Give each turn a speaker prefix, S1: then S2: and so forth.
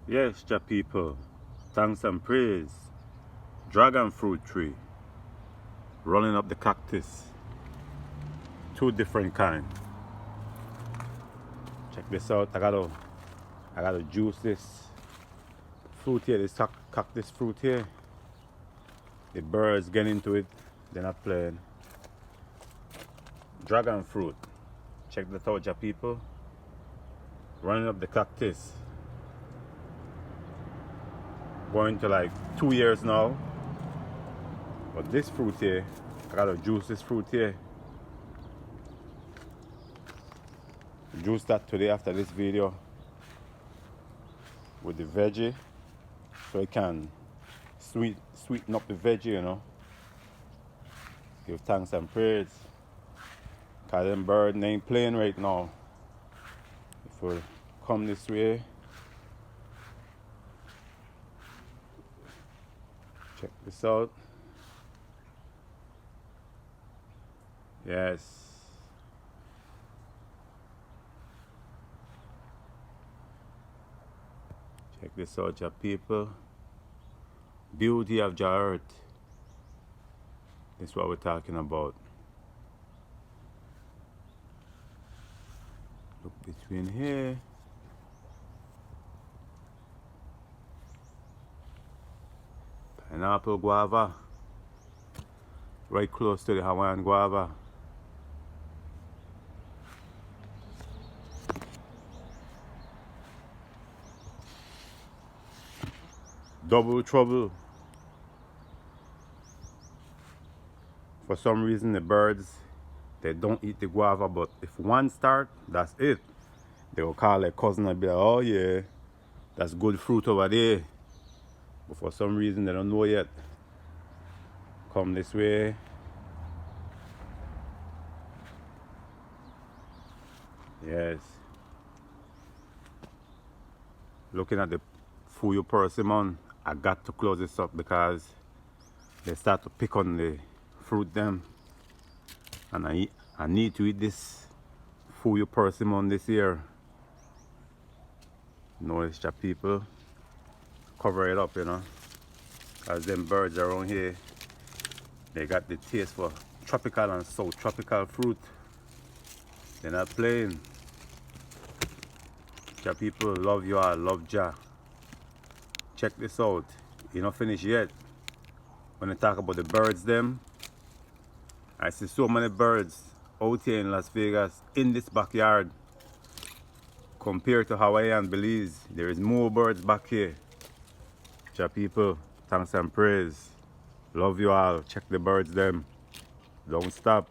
S1: Yes, Jah people, thanks and praise. Dragon fruit tree, rolling up the cactus. Two different kind. Check this out. I gotta juice this fruit here. This cactus fruit here. The birds get into it. They're not playing. Dragon fruit. Check that out, Jah people. Running up the cactus. Going to like 2 years now. But this fruit here, I gotta juice this fruit here. Juice that today after this video with the veggie, so it can sweeten up the veggie, you know. Give thanks and praise. Cause them birds ain't playing right now. If we come this way, check this out. Yes. Check this out, Jah people. Beauty of Jah earth. That's what we're talking about. Look between here. Pineapple guava. Right close to the Hawaiian guava. Double trouble. For some reason the birds, they don't eat the guava, but if one start, that's it. They will call their cousin and be like, oh yeah, that's good fruit over there. But for some reason they don't know yet. Come this way. Yes. Looking at the Fuyu persimmon, I got to close this up because they start to pick on the fruit them. And I need to eat this Fuyu persimmon this year. Notice Jah people, cover it up, you know. As them birds around here, they got the taste for tropical and subtropical fruit. They're not playing. Jah people, love you all, love Jah. Check this out. You not finished yet. When I talk about the birds them, I see so many birds out here in Las Vegas in this backyard. Compared to Hawaii and Belize, there is more birds back here. Jah people, thanks and praise. Love you all. Check the birds them. Don't stop.